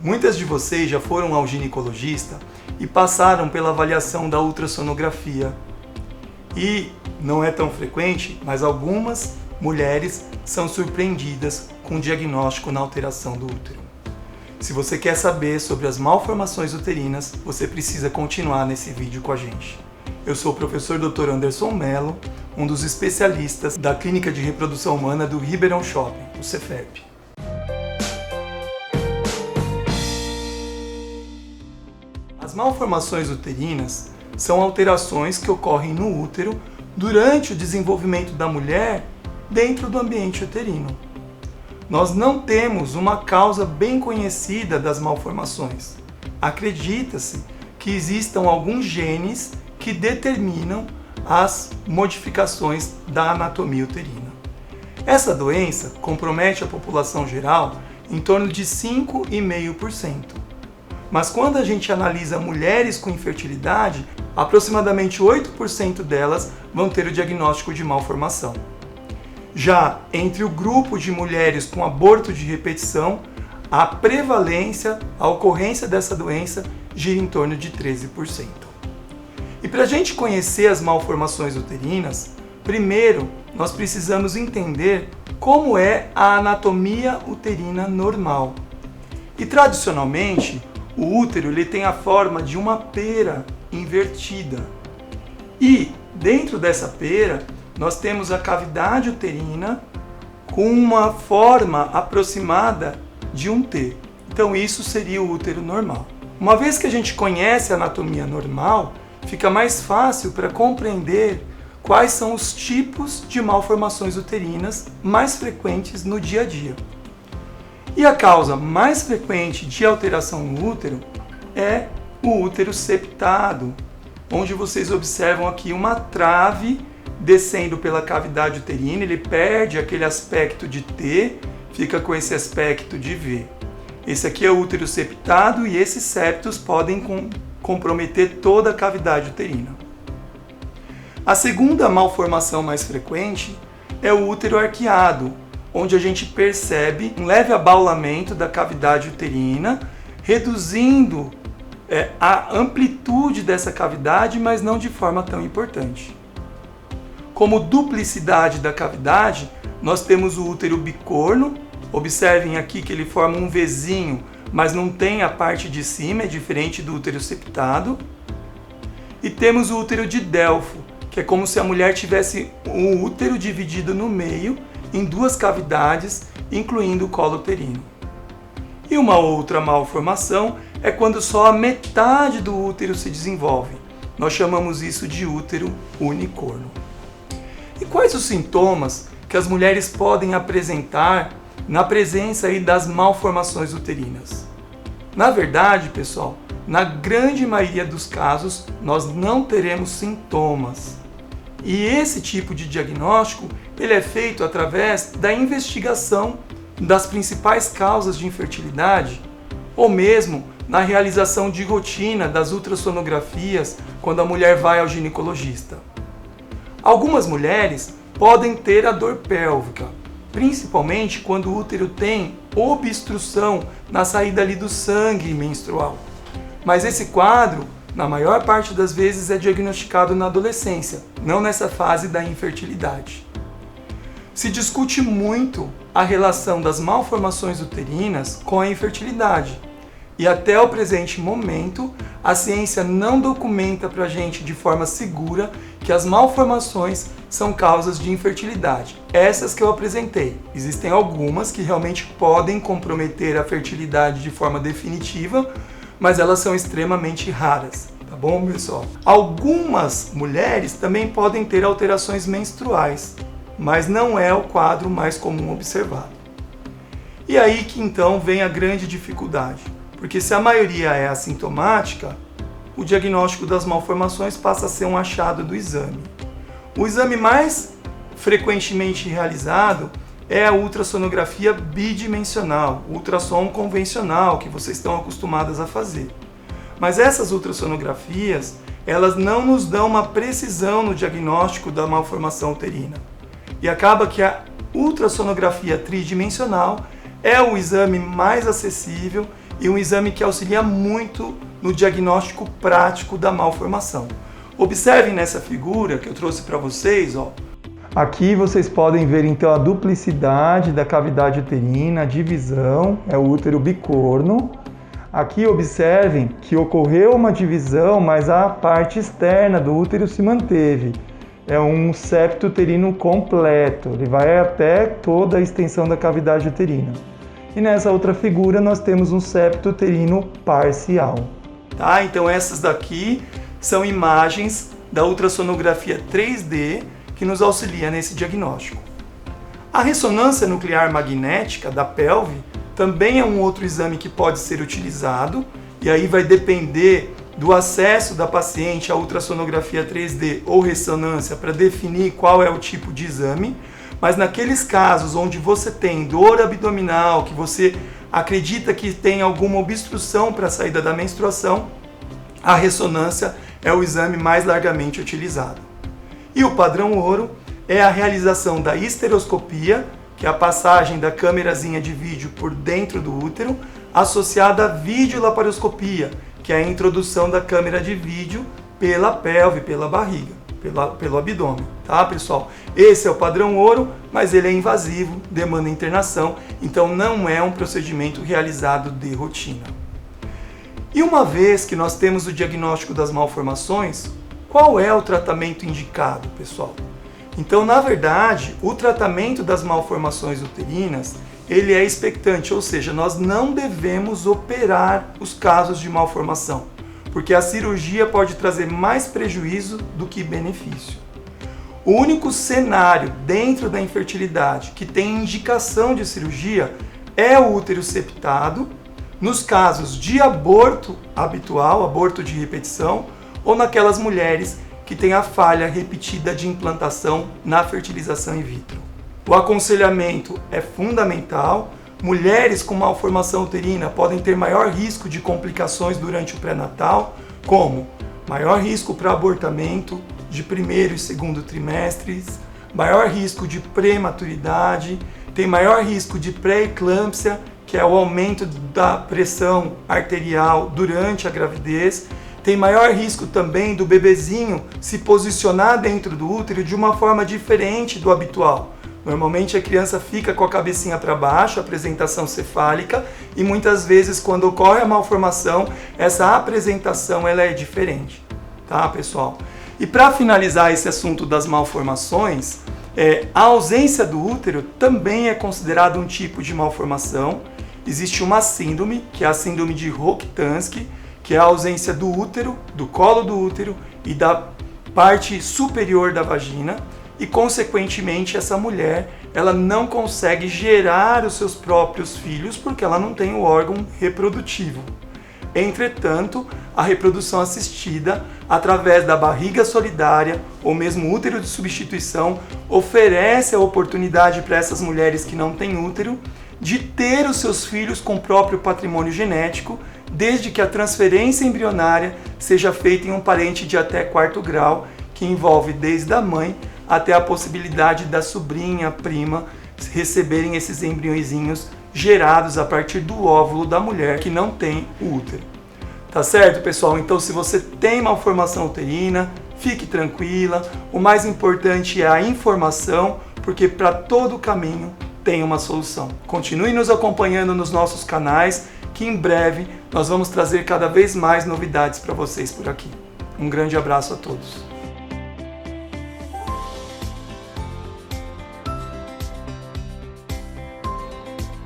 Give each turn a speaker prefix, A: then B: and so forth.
A: Muitas de vocês já foram ao ginecologista e passaram pela avaliação da ultrassonografia. E não é tão frequente, mas algumas mulheres são surpreendidas com o diagnóstico na alteração do útero. Se você quer saber sobre as malformações uterinas, você precisa continuar nesse vídeo com a gente. Eu sou o professor Dr. Anderson Mello, um dos especialistas da Clínica de Reprodução Humana do Ribeirão Shopping, o Cefep. As malformações uterinas são alterações que ocorrem no útero durante o desenvolvimento da mulher dentro do ambiente uterino. Nós não temos uma causa bem conhecida das malformações. Acredita-se que existam alguns genes que determinam as modificações da anatomia uterina. Essa doença compromete a população geral em torno de 5,5%. Mas quando a gente analisa mulheres com infertilidade, aproximadamente 8% delas vão ter o diagnóstico de malformação. Já entre o grupo de mulheres com aborto de repetição, a prevalência, a ocorrência dessa doença gira em torno de 13%. E para a gente conhecer as malformações uterinas, primeiro nós precisamos entender como é a anatomia uterina normal. E tradicionalmente, o útero ele tem a forma de uma pera invertida. E dentro dessa pera, nós temos a cavidade uterina com uma forma aproximada de um T. Então isso seria o útero normal. Uma vez que a gente conhece a anatomia normal, fica mais fácil para compreender quais são os tipos de malformações uterinas mais frequentes no dia a dia. E a causa mais frequente de alteração no útero é o útero septado, onde vocês observam aqui uma trave descendo pela cavidade uterina, ele perde aquele aspecto de T, fica com esse aspecto de V. Esse aqui é o útero septado e esses septos podem comprometer toda a cavidade uterina. A segunda malformação mais frequente é o útero arqueado, onde a gente percebe um leve abaulamento da cavidade uterina, reduzindo a amplitude dessa cavidade, mas não de forma tão importante. Como duplicidade da cavidade, nós temos o útero bicorno. Observem aqui que ele forma um Vzinho, mas não tem a parte de cima, é diferente do útero septado. E temos o útero de Delfo, que é como se a mulher tivesse um útero dividido no meio, em duas cavidades, incluindo o colo uterino. E uma outra malformação é quando só a metade do útero se desenvolve. Nós chamamos isso de útero unicorno. E quais os sintomas que as mulheres podem apresentar na presença aí das malformações uterinas? Na verdade, pessoal, na grande maioria dos casos, nós não teremos sintomas. E esse tipo de diagnóstico ele é feito através da investigação das principais causas de infertilidade ou mesmo na realização de rotina das ultrassonografias quando a mulher vai ao ginecologista. Algumas mulheres podem ter a dor pélvica, principalmente quando o útero tem obstrução na saída ali do sangue menstrual. Mas esse quadro, na maior parte das vezes, é diagnosticado na adolescência, não nessa fase da infertilidade. Se discute muito a relação das malformações uterinas com a infertilidade. E até o presente momento, a ciência não documenta para a gente de forma segura que as malformações são causas de infertilidade. Essas que eu apresentei. Existem algumas que realmente podem comprometer a fertilidade de forma definitiva, mas elas são extremamente raras. Tá bom, pessoal? Algumas mulheres também podem ter alterações menstruais, mas não é o quadro mais comum observado. E aí que então vem a grande dificuldade, porque se a maioria é assintomática, o diagnóstico das malformações passa a ser um achado do exame. O exame mais frequentemente realizado é a ultrassonografia bidimensional, o ultrassom convencional que vocês estão acostumadas a fazer. Mas essas ultrassonografias, elas não nos dão uma precisão no diagnóstico da malformação uterina. E acaba que a ultrassonografia tridimensional é o exame mais acessível e um exame que auxilia muito no diagnóstico prático da malformação. Observem nessa figura que eu trouxe para vocês, ó. Aqui vocês podem ver então a duplicidade da cavidade uterina, a divisão, é o útero bicorno. Aqui observem que ocorreu uma divisão, mas a parte externa do útero se manteve. É um septo uterino completo, ele vai até toda a extensão da cavidade uterina. E nessa outra figura nós temos um septo uterino parcial. Tá? Então essas daqui são imagens da ultrassonografia 3D que nos auxilia nesse diagnóstico. A ressonância nuclear magnética da pelve também é um outro exame que pode ser utilizado, e aí vai depender do acesso da paciente à ultrassonografia 3D ou ressonância para definir qual é o tipo de exame, mas naqueles casos onde você tem dor abdominal, que você acredita que tem alguma obstrução para a saída da menstruação, a ressonância é o exame mais largamente utilizado. E o padrão ouro é a realização da histeroscopia, que é a passagem da câmerazinha de vídeo por dentro do útero, associada à videolaparoscopia, que é a introdução da câmera de vídeo pela pelve, pela barriga, pelo abdômen, tá, pessoal? Esse é o padrão ouro, mas ele é invasivo, demanda internação, então não é um procedimento realizado de rotina. E uma vez que nós temos o diagnóstico das malformações, qual é o tratamento indicado, pessoal? Então, na verdade, o tratamento das malformações uterinas, ele é expectante, ou seja, nós não devemos operar os casos de malformação, porque a cirurgia pode trazer mais prejuízo do que benefício. O único cenário dentro da infertilidade que tem indicação de cirurgia é o útero septado, nos casos de aborto habitual, aborto de repetição, ou naquelas mulheres que têm a falha repetida de implantação na fertilização in vitro. O aconselhamento é fundamental. Mulheres com malformação uterina podem ter maior risco de complicações durante o pré-natal, como maior risco para abortamento de primeiro e segundo trimestres, maior risco de prematuridade, tem maior risco de pré-eclâmpsia, que é o aumento da pressão arterial durante a gravidez, tem maior risco também do bebezinho se posicionar dentro do útero de uma forma diferente do habitual. Normalmente a criança fica com a cabecinha para baixo, apresentação cefálica, e muitas vezes quando ocorre a malformação, essa apresentação ela é diferente, tá, pessoal? E para finalizar esse assunto das malformações, a ausência do útero também é considerado um tipo de malformação. Existe uma síndrome, que é a síndrome de Rokitansky, que é a ausência do útero, do colo do útero e da parte superior da vagina, e consequentemente essa mulher ela não consegue gerar os seus próprios filhos porque ela não tem o órgão reprodutivo. Entretanto, a reprodução assistida através da barriga solidária ou mesmo útero de substituição oferece a oportunidade para essas mulheres que não têm útero de ter os seus filhos com o próprio patrimônio genético, desde que a transferência embrionária seja feita em um parente de até 4º grau, que envolve desde a mãe até a possibilidade da sobrinha, prima, receberem esses embriõezinhos gerados a partir do óvulo da mulher que não tem o útero. Tá certo, pessoal? Então, se você tem malformação uterina, fique tranquila. O mais importante é a informação, porque para todo caminho tem uma solução. Continue nos acompanhando nos nossos canais, que em breve nós vamos trazer cada vez mais novidades para vocês por aqui. Um grande abraço a todos.